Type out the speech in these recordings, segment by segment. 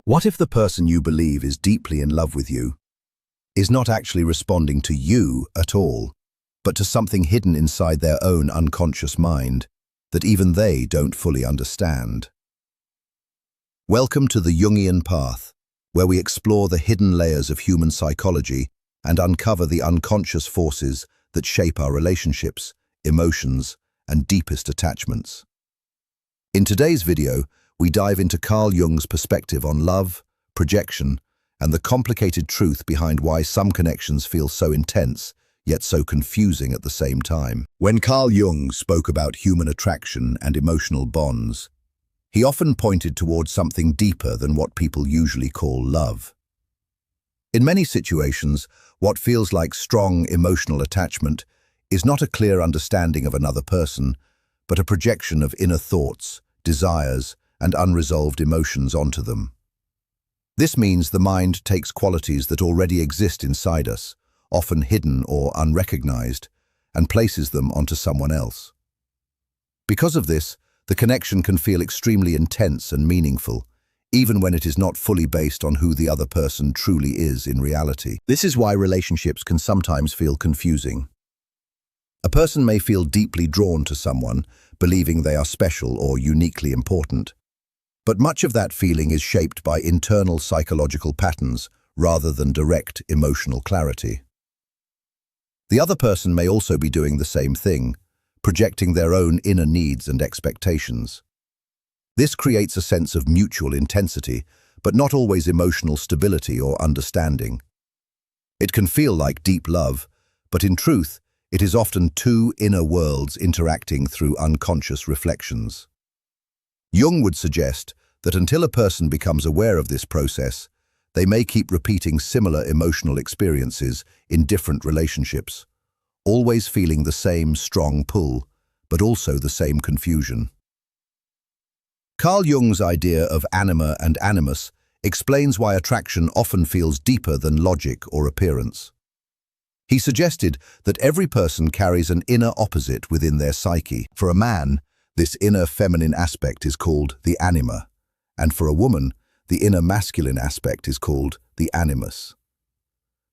What if the person you believe is deeply in love with you is not actually responding to you at all, but to something hidden inside their own unconscious mind that even they don't fully understand? Welcome to the Jungian path, where we explore the hidden layers of human psychology and uncover the unconscious forces that shape our relationships, emotions, and deepest attachments. In today's video, we dive into Carl Jung's perspective on love, projection, and the complicated truth behind why some connections feel so intense, yet so confusing at the same time. When Carl Jung spoke about human attraction and emotional bonds, he often pointed towards something deeper than what people usually call love. In many situations, what feels like strong emotional attachment is not a clear understanding of another person, but a projection of inner thoughts, desires, and unresolved emotions onto them. This means the mind takes qualities that already exist inside us, often hidden or unrecognized, and places them onto someone else. Because of this, the connection can feel extremely intense and meaningful, even when it is not fully based on who the other person truly is in reality. This is why relationships can sometimes feel confusing. A person may feel deeply drawn to someone, believing they are special or uniquely important. But much of that feeling is shaped by internal psychological patterns rather than direct emotional clarity. The other person may also be doing the same thing, projecting their own inner needs and expectations. This creates a sense of mutual intensity, but not always emotional stability or understanding. It can feel like deep love, but in truth, it is often two inner worlds interacting through unconscious reflections. Jung would suggest that until a person becomes aware of this process, they may keep repeating similar emotional experiences in different relationships, always feeling the same strong pull, but also the same confusion. Carl Jung's idea of anima and animus explains why attraction often feels deeper than logic or appearance. He suggested that every person carries an inner opposite within their psyche. For a man, this inner feminine aspect is called the anima, and for a woman, the inner masculine aspect is called the animus.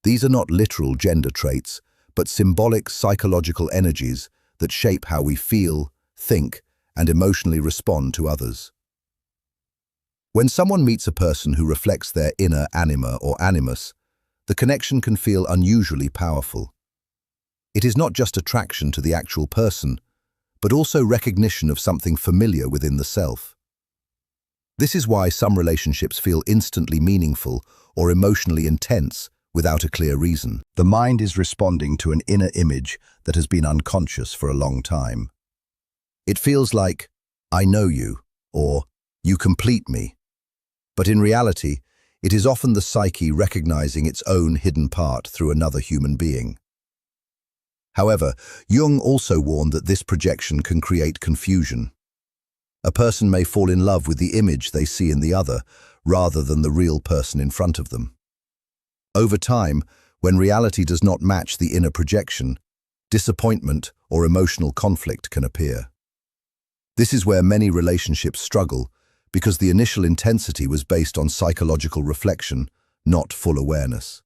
These are not literal gender traits, but symbolic psychological energies that shape how we feel, think, and emotionally respond to others. When someone meets a person who reflects their inner anima or animus, the connection can feel unusually powerful. It is not just attraction to the actual person, but also recognition of something familiar within the self. This is why some relationships feel instantly meaningful or emotionally intense without a clear reason. The mind is responding to an inner image that has been unconscious for a long time. It feels like, "I know you," or "you complete me." But in reality, it is often the psyche recognizing its own hidden part through another human being. However, Jung also warned that this projection can create confusion. A person may fall in love with the image they see in the other, rather than the real person in front of them. Over time, when reality does not match the inner projection, disappointment or emotional conflict can appear. This is where many relationships struggle, because the initial intensity was based on psychological reflection, not full awareness.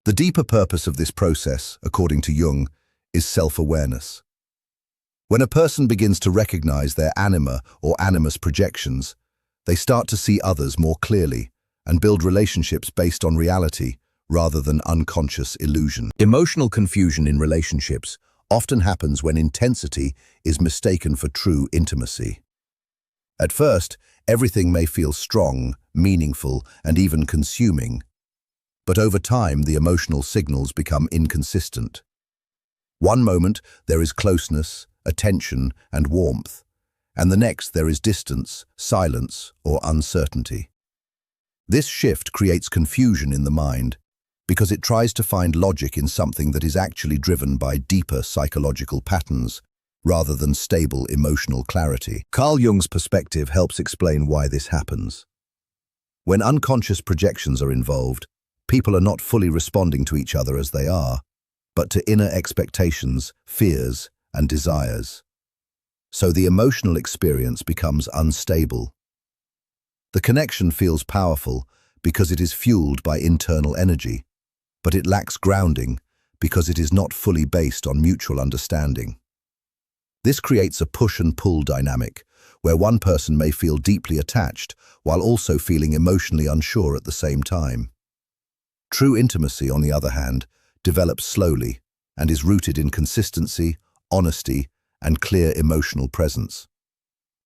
The deeper purpose of this process, according to Jung, is self-awareness. When a person begins to recognize their anima or animus projections, they start to see others more clearly and build relationships based on reality rather than unconscious illusion. Emotional confusion in relationships often happens when intensity is mistaken for true intimacy. At first, everything may feel strong, meaningful, and even consuming. But over time, the emotional signals become inconsistent. One moment, there is closeness, attention, and warmth, and the next there is distance, silence, or uncertainty. This shift creates confusion in the mind because it tries to find logic in something that is actually driven by deeper psychological patterns rather than stable emotional clarity. Carl Jung's perspective helps explain why this happens. When unconscious projections are involved, people are not fully responding to each other as they are, but to inner expectations, fears, and desires. So the emotional experience becomes unstable. The connection feels powerful because it is fueled by internal energy, but it lacks grounding because it is not fully based on mutual understanding. This creates a push and pull dynamic, where one person may feel deeply attached while also feeling emotionally unsure at the same time. True intimacy, on the other hand, develops slowly and is rooted in consistency, honesty, and clear emotional presence.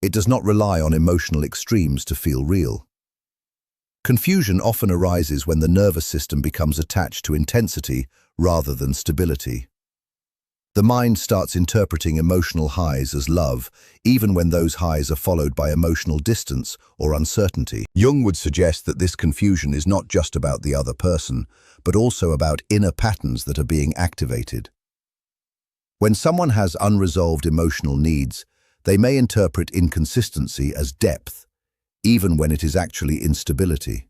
It does not rely on emotional extremes to feel real. Confusion often arises when the nervous system becomes attached to intensity rather than stability. The mind starts interpreting emotional highs as love, even when those highs are followed by emotional distance or uncertainty. Jung would suggest that this confusion is not just about the other person, but also about inner patterns that are being activated. When someone has unresolved emotional needs, they may interpret inconsistency as depth, even when it is actually instability.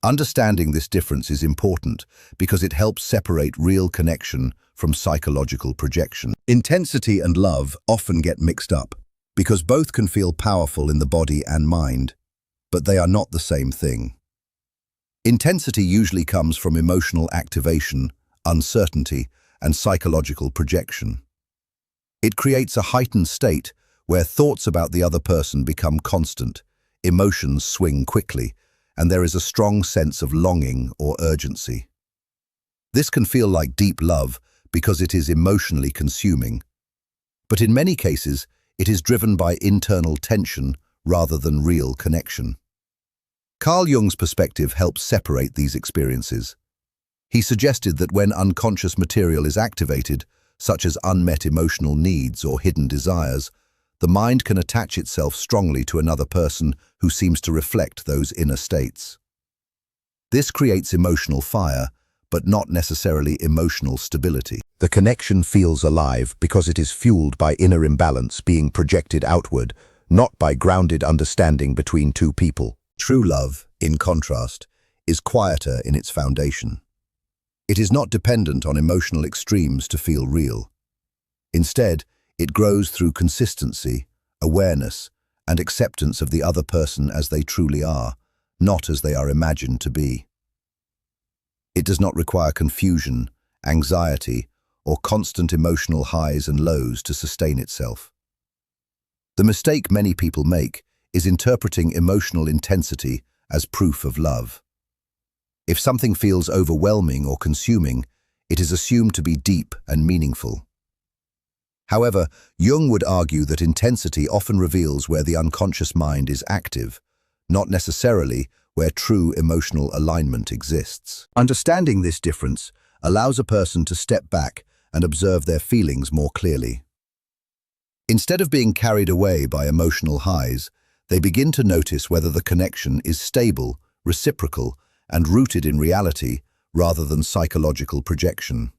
Understanding this difference is important because it helps separate real connection from psychological projection. Intensity and love often get mixed up because both can feel powerful in the body and mind, but they are not the same thing. Intensity usually comes from emotional activation, uncertainty, and psychological projection. It creates a heightened state where thoughts about the other person become constant, emotions swing quickly, and there is a strong sense of longing or urgency. This can feel like deep love because it is emotionally consuming, but in many cases, it is driven by internal tension rather than real connection. Carl Jung's perspective helps separate these experiences. He suggested that when unconscious material is activated, such as unmet emotional needs or hidden desires, the mind can attach itself strongly to another person who seems to reflect those inner states. This creates emotional fire, but not necessarily emotional stability. The connection feels alive because it is fueled by inner imbalance being projected outward, not by grounded understanding between two people. True love, in contrast, is quieter in its foundation. It is not dependent on emotional extremes to feel real. Instead, it grows through consistency, awareness, and acceptance of the other person as they truly are, not as they are imagined to be. It does not require confusion, anxiety, or constant emotional highs and lows to sustain itself. The mistake many people make is interpreting emotional intensity as proof of love. If something feels overwhelming or consuming, it is assumed to be deep and meaningful. However, Jung would argue that intensity often reveals where the unconscious mind is active, not necessarily where true emotional alignment exists. Understanding this difference allows a person to step back and observe their feelings more clearly. Instead of being carried away by emotional highs, they begin to notice whether the connection is stable, reciprocal, and rooted in reality rather than psychological projection.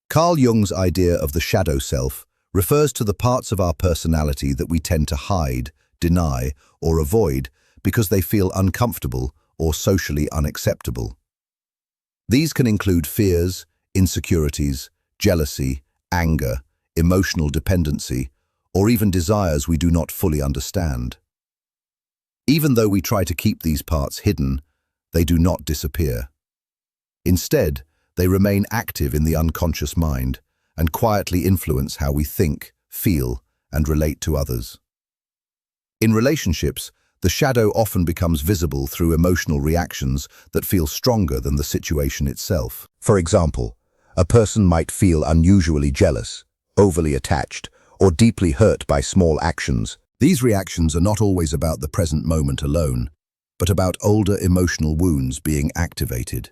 Carl Jung's idea of the shadow self refers to the parts of our personality that we tend to hide, deny, or avoid because they feel uncomfortable or socially unacceptable. These can include fears, insecurities, jealousy, anger, emotional dependency, or even desires we do not fully understand. Even though we try to keep these parts hidden, they do not disappear. Instead, they remain active in the unconscious mind and quietly influence how we think, feel, and relate to others. In relationships, the shadow often becomes visible through emotional reactions that feel stronger than the situation itself. For example, a person might feel unusually jealous, overly attached, or deeply hurt by small actions. These reactions are not always about the present moment alone, but about older emotional wounds being activated.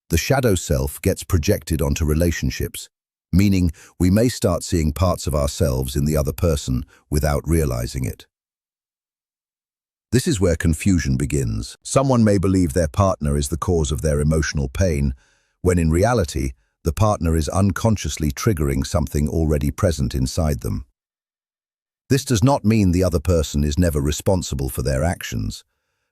The shadow self gets projected onto relationships, meaning we may start seeing parts of ourselves in the other person without realizing it. This is where confusion begins. Someone may believe their partner is the cause of their emotional pain, when in reality, the partner is unconsciously triggering something already present inside them. This does not mean the other person is never responsible for their actions,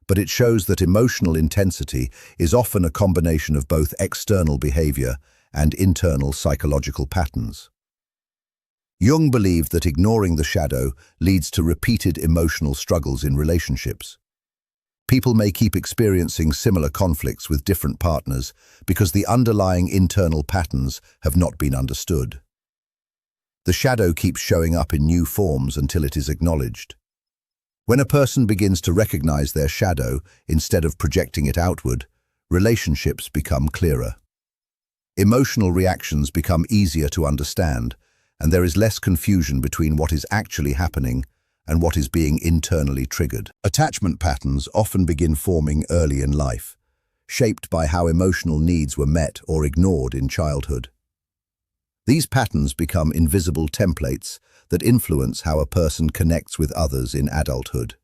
but it shows that emotional intensity is often a combination of both external behavior and internal psychological patterns. Jung believed that ignoring the shadow leads to repeated emotional struggles in relationships. People may keep experiencing similar conflicts with different partners because the underlying internal patterns have not been understood. The shadow keeps showing up in new forms until it is acknowledged. When a person begins to recognize their shadow instead of projecting it outward, relationships become clearer. Emotional reactions become easier to understand, and there is less confusion between what is actually happening and what is being internally triggered. Attachment patterns often begin forming early in life, shaped by how emotional needs were met or ignored in childhood. These patterns become invisible templates that influence how a person connects with others in adulthood.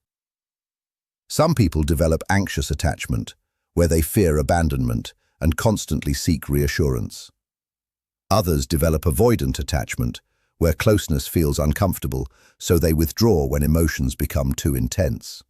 Some people develop anxious attachment, where they fear abandonment and constantly seek reassurance. Others develop avoidant attachment, where closeness feels uncomfortable, so they withdraw when emotions become too intense.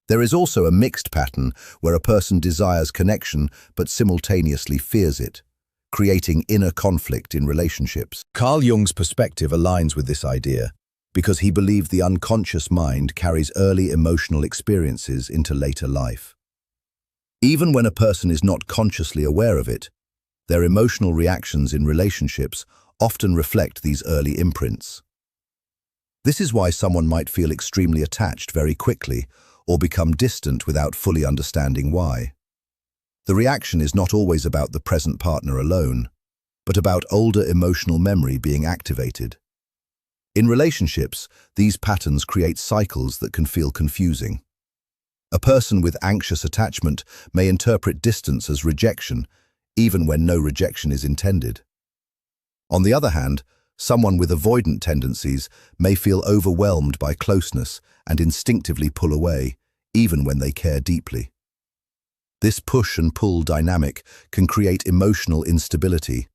There is also a mixed pattern where a person desires connection but simultaneously fears it, creating inner conflict in relationships. Carl Jung's perspective aligns with this idea because he believed the unconscious mind carries early emotional experiences into later life. Even when a person is not consciously aware of it, their emotional reactions in relationships often reflect these early imprints. This is why someone might feel extremely attached very quickly or become distant without fully understanding why. The reaction is not always about the present partner alone, but about older emotional memory being activated. In relationships, these patterns create cycles that can feel confusing. A person with anxious attachment may interpret distance as rejection, even when no rejection is intended. On the other hand, someone with avoidant tendencies may feel overwhelmed by closeness and instinctively pull away, even when they care deeply. This push and pull dynamic can create emotional instability,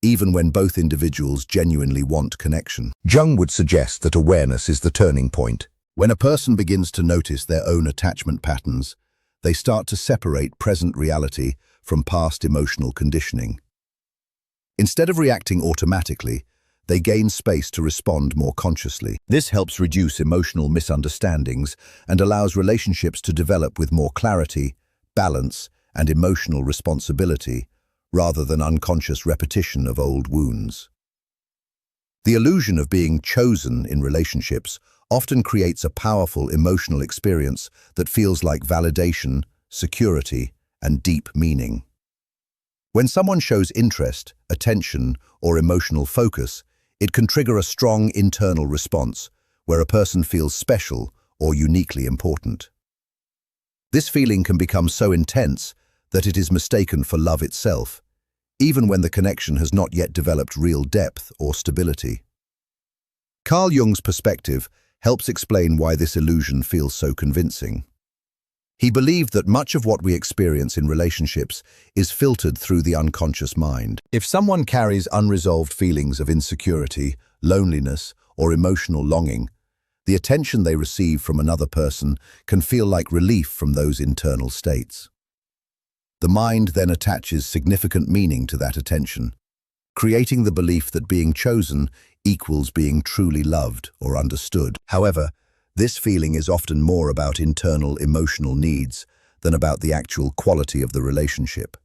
even when both individuals genuinely want connection. Jung would suggest that awareness is the turning point. When a person begins to notice their own attachment patterns, they start to separate present reality from past emotional conditioning. Instead of reacting automatically, they gain space to respond more consciously. This helps reduce emotional misunderstandings and allows relationships to develop with more clarity, balance, and emotional responsibility, rather than unconscious repetition of old wounds. The illusion of being chosen in relationships often creates a powerful emotional experience that feels like validation, security, and deep meaning. When someone shows interest, attention, or emotional focus, it can trigger a strong internal response where a person feels special or uniquely important. This feeling can become so intense that it is mistaken for love itself, even when the connection has not yet developed real depth or stability. Carl Jung's perspective helps explain why this illusion feels so convincing. He believed that much of what we experience in relationships is filtered through the unconscious mind. If someone carries unresolved feelings of insecurity, loneliness, or emotional longing, the attention they receive from another person can feel like relief from those internal states. The mind then attaches significant meaning to that attention, creating the belief that being chosen equals being truly loved or understood. However, this feeling is often more about internal emotional needs than about the actual quality of the relationship.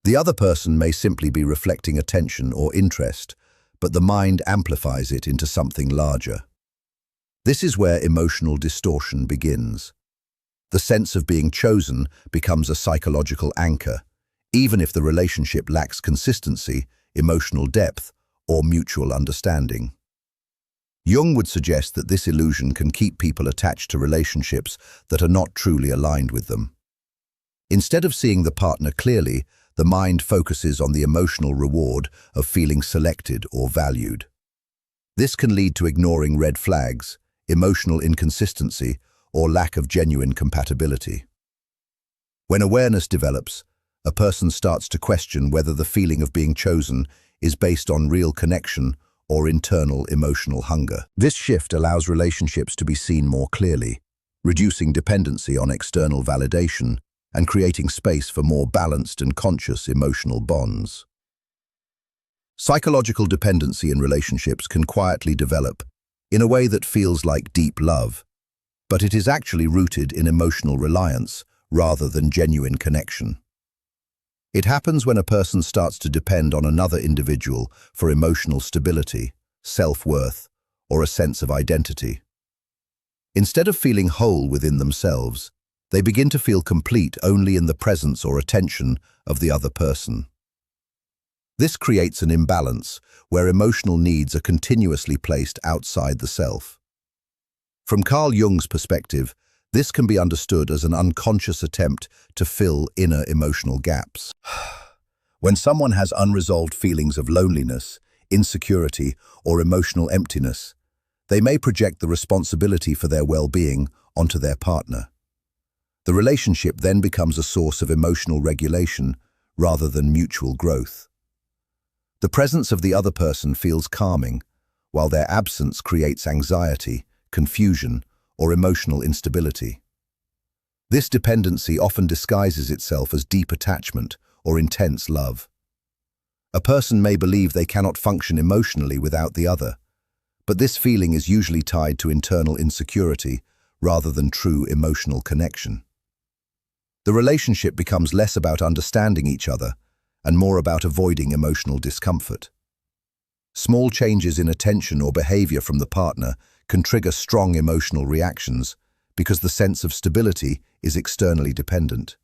The other person may simply be reflecting attention or interest, but the mind amplifies it into something larger. This is where emotional distortion begins. The sense of being chosen becomes a psychological anchor, even if the relationship lacks consistency, emotional depth, or mutual understanding. Jung would suggest that this illusion can keep people attached to relationships that are not truly aligned with them. Instead of seeing the partner clearly, the mind focuses on the emotional reward of feeling selected or valued. This can lead to ignoring red flags, emotional inconsistency, or lack of genuine compatibility. When awareness develops, a person starts to question whether the feeling of being chosen is based on real connection or internal emotional hunger. This shift allows relationships to be seen more clearly, reducing dependency on external validation and creating space for more balanced and conscious emotional bonds. Psychological dependency in relationships can quietly develop in a way that feels like deep love, but it is actually rooted in emotional reliance rather than genuine connection. It happens when a person starts to depend on another individual for emotional stability, self-worth, or a sense of identity. Instead of feeling whole within themselves, they begin to feel complete only in the presence or attention of the other person. This creates an imbalance where emotional needs are continuously placed outside the self. From Carl Jung's perspective, this can be understood as an unconscious attempt to fill inner emotional gaps. When someone has unresolved feelings of loneliness, insecurity, or emotional emptiness, they may project the responsibility for their well-being onto their partner. The relationship then becomes a source of emotional regulation rather than mutual growth. The presence of the other person feels calming, while their absence creates anxiety, confusion, or emotional instability. This dependency often disguises itself as deep attachment or intense love. A person may believe they cannot function emotionally without the other, but this feeling is usually tied to internal insecurity rather than true emotional connection. The relationship becomes less about understanding each other and more about avoiding emotional discomfort. Small changes in attention or behavior from the partner can trigger strong emotional reactions because the sense of stability is externally dependent.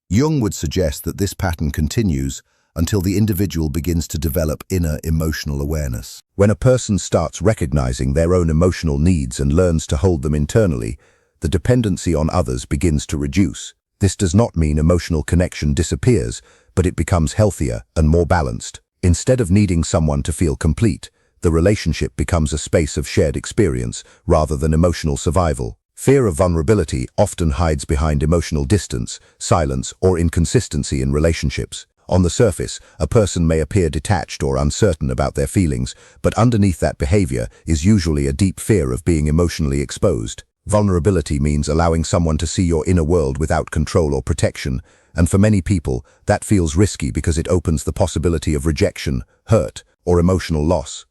Jung would suggest that this pattern continues until the individual begins to develop inner emotional awareness. When a person starts recognizing their own emotional needs and learns to hold them internally, the dependency on others begins to reduce. This does not mean emotional connection disappears, but it becomes healthier and more balanced. Instead of needing someone to feel complete, the relationship becomes a space of shared experience rather than emotional survival. Fear of vulnerability often hides behind emotional distance, silence, or inconsistency in relationships. On the surface, a person may appear detached or uncertain about their feelings, but underneath that behavior is usually a deep fear of being emotionally exposed. Vulnerability means allowing someone to see your inner world without control or protection, and for many people, that feels risky because it opens the possibility of rejection, hurt, or emotional loss.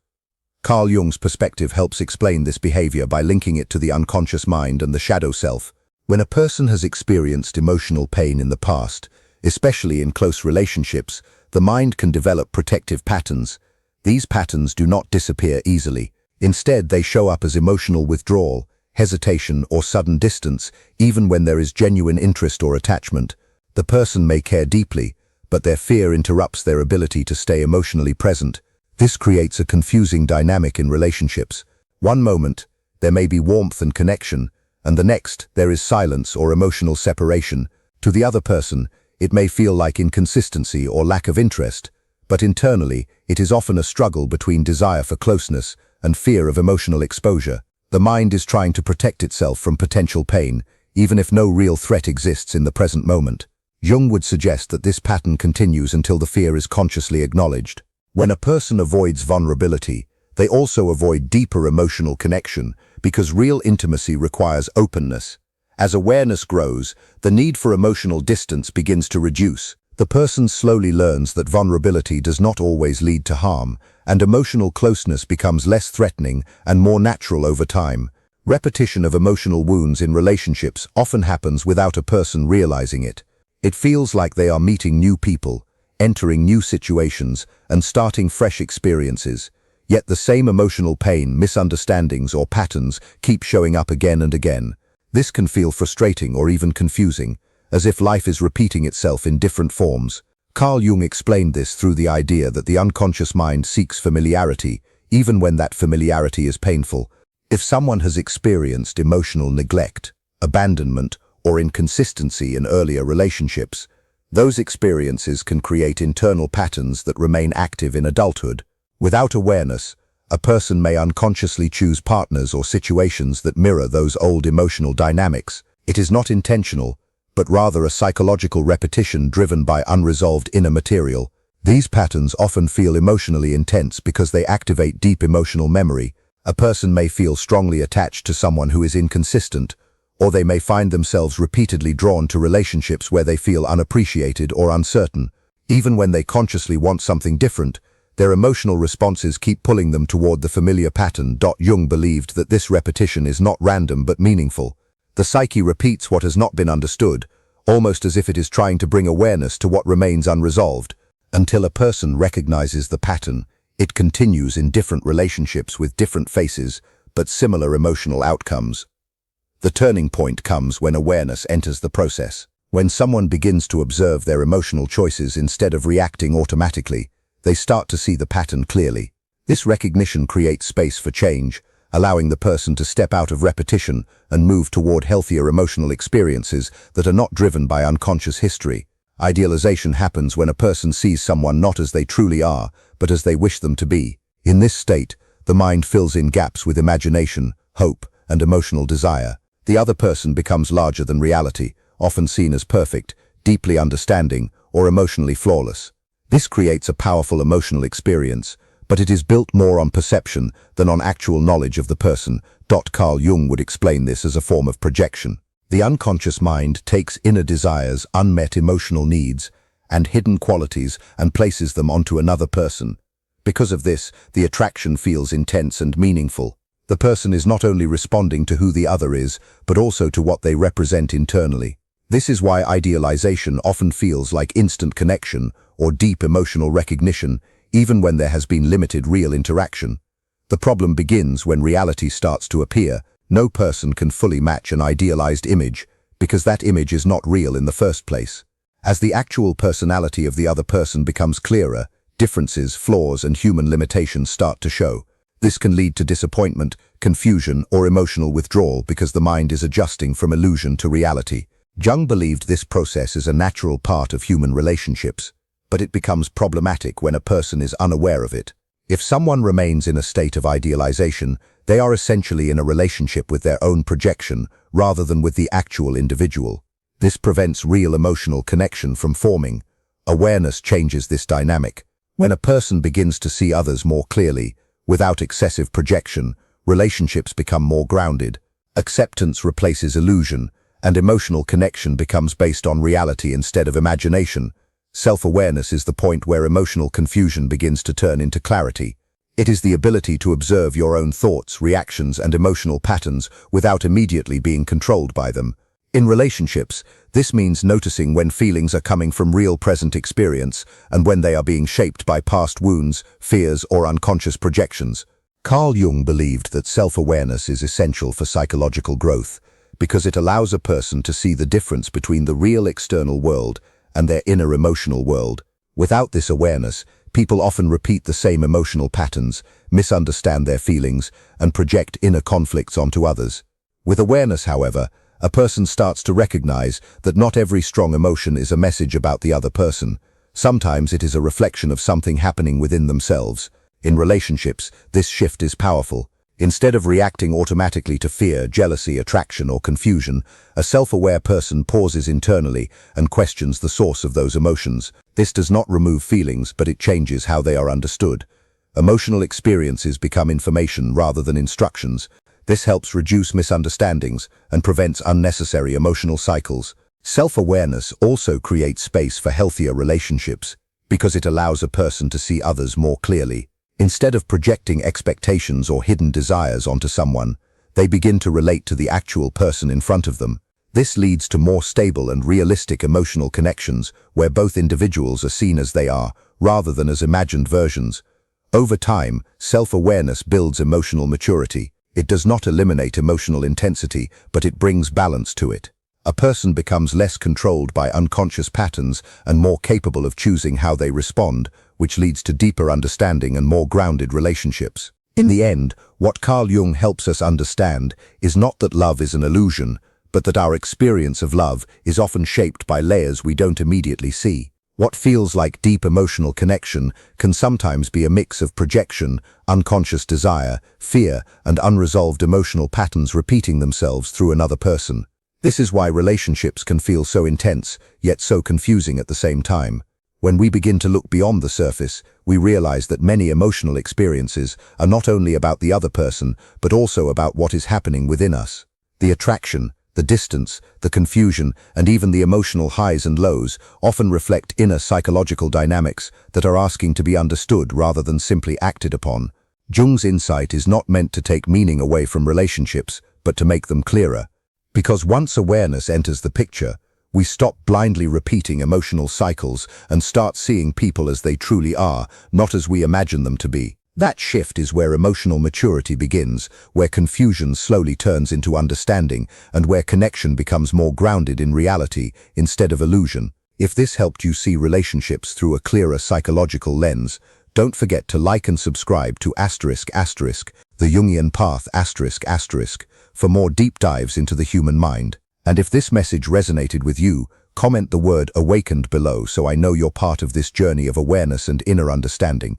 Carl Jung's perspective helps explain this behavior by linking it to the unconscious mind and the shadow self. When a person has experienced emotional pain in the past, especially in close relationships, the mind can develop protective patterns. These patterns do not disappear easily. Instead, they show up as emotional withdrawal, hesitation, or sudden distance, even when there is genuine interest or attachment. The person may care deeply, but their fear interrupts their ability to stay emotionally present. This creates a confusing dynamic in relationships. One moment, there may be warmth and connection, and the next, there is silence or emotional separation. To the other person, it may feel like inconsistency or lack of interest, but internally, it is often a struggle between desire for closeness and fear of emotional exposure. The mind is trying to protect itself from potential pain, even if no real threat exists in the present moment. Jung would suggest that this pattern continues until the fear is consciously acknowledged. When a person avoids vulnerability, they also avoid deeper emotional connection because real intimacy requires openness. As awareness grows, the need for emotional distance begins to reduce. The person slowly learns that vulnerability does not always lead to harm, and emotional closeness becomes less threatening and more natural over time. Repetition of emotional wounds in relationships often happens without a person realizing it. It feels like they are meeting new people, entering new situations, and starting fresh experiences. Yet the same emotional pain, misunderstandings, or patterns keep showing up again and again. This can feel frustrating or even confusing, as if life is repeating itself in different forms. Carl Jung explained this through the idea that the unconscious mind seeks familiarity, even when that familiarity is painful. If someone has experienced emotional neglect, abandonment, or inconsistency in earlier relationships, those experiences can create internal patterns that remain active in adulthood. Without awareness, a person may unconsciously choose partners or situations that mirror those old emotional dynamics. It is not intentional, but rather a psychological repetition driven by unresolved inner material. These patterns often feel emotionally intense because they activate deep emotional memory. A person may feel strongly attached to someone who is inconsistent, or they may find themselves repeatedly drawn to relationships where they feel unappreciated or uncertain. Even when they consciously want something different, Their emotional responses keep pulling them toward the familiar pattern. Jung believed that this repetition is not random but meaningful. The psyche repeats what has not been understood, almost as if it is trying to bring awareness to what remains unresolved. Until a person recognizes the pattern, it continues in different relationships with different faces, but similar emotional outcomes. The turning point comes when awareness enters the process. When someone begins to observe their emotional choices instead of reacting automatically, they start to see the pattern clearly. This recognition creates space for change, allowing the person to step out of repetition and move toward healthier emotional experiences that are not driven by unconscious history. Idealization happens when a person sees someone not as they truly are, but as they wish them to be. In this state, the mind fills in gaps with imagination, hope, and emotional desire. The other person becomes larger than reality, often seen as perfect, deeply understanding, or emotionally flawless. This creates a powerful emotional experience, but it is built more on perception than on actual knowledge of the person. Carl Jung would explain this as a form of projection. The unconscious mind takes inner desires, unmet emotional needs, and hidden qualities and places them onto another person. Because of this, the attraction feels intense and meaningful. The person is not only responding to who the other is, but also to what they represent internally. This is why idealization often feels like instant connection or deep emotional recognition, even when there has been limited real interaction. The problem begins when reality starts to appear. No person can fully match an idealized image, because that image is not real in the first place. As the actual personality of the other person becomes clearer, differences, flaws, and human limitations start to show. This can lead to disappointment, confusion, or emotional withdrawal because the mind is adjusting from illusion to reality. Jung believed this process is a natural part of human relationships, but it becomes problematic when a person is unaware of it. If someone remains in a state of idealization, they are essentially in a relationship with their own projection rather than with the actual individual. This prevents real emotional connection from forming. Awareness changes this dynamic. When a person begins to see others more clearly, without excessive projection, relationships become more grounded. Acceptance replaces illusion, and emotional connection becomes based on reality instead of imagination. Self-awareness is the point where emotional confusion begins to turn into clarity. It is the ability to observe your own thoughts, reactions, and emotional patterns without immediately being controlled by them. In relationships, this means noticing when feelings are coming from real present experience and when they are being shaped by past wounds, fears, or unconscious projections. Carl Jung believed that self-awareness is essential for psychological growth because it allows a person to see the difference between the real external world and their inner emotional world. Without this awareness, people often repeat the same emotional patterns, misunderstand their feelings, and project inner conflicts onto others. With awareness, however, a person starts to recognize that not every strong emotion is a message about the other person. Sometimes it is a reflection of something happening within themselves. In relationships, this shift is powerful. Instead of reacting automatically to fear, jealousy, attraction, or confusion, a self-aware person pauses internally and questions the source of those emotions. This does not remove feelings, but it changes how they are understood. Emotional experiences become information rather than instructions. This helps reduce misunderstandings and prevents unnecessary emotional cycles. Self-awareness also creates space for healthier relationships because it allows a person to see others more clearly. Instead of projecting expectations or hidden desires onto someone, they begin to relate to the actual person in front of them. This leads to more stable and realistic emotional connections where both individuals are seen as they are, rather than as imagined versions. Over time, self-awareness builds emotional maturity. It does not eliminate emotional intensity, but it brings balance to it. A person becomes less controlled by unconscious patterns and more capable of choosing how they respond, which leads to deeper understanding and more grounded relationships. In the end, what Carl Jung helps us understand is not that love is an illusion, but that our experience of love is often shaped by layers we don't immediately see. What feels like deep emotional connection can sometimes be a mix of projection, unconscious desire, fear, and unresolved emotional patterns repeating themselves through another person. This is why relationships can feel so intense, yet so confusing at the same time. When we begin to look beyond the surface, we realize that many emotional experiences are not only about the other person, but also about what is happening within us. The attraction, The distance, the confusion, and even the emotional highs and lows often reflect inner psychological dynamics that are asking to be understood rather than simply acted upon. Jung's insight is not meant to take meaning away from relationships, but to make them clearer. Because once awareness enters the picture, we stop blindly repeating emotional cycles and start seeing people as they truly are, not as we imagine them to be. That shift is where emotional maturity begins, where confusion slowly turns into understanding, and where connection becomes more grounded in reality instead of illusion. If this helped you see relationships through a clearer psychological lens, don't forget to like and subscribe to ***, The Jungian Path ***, for more deep dives into the human mind. And if this message resonated with you, comment the word awakened below so I know you're part of this journey of awareness and inner understanding.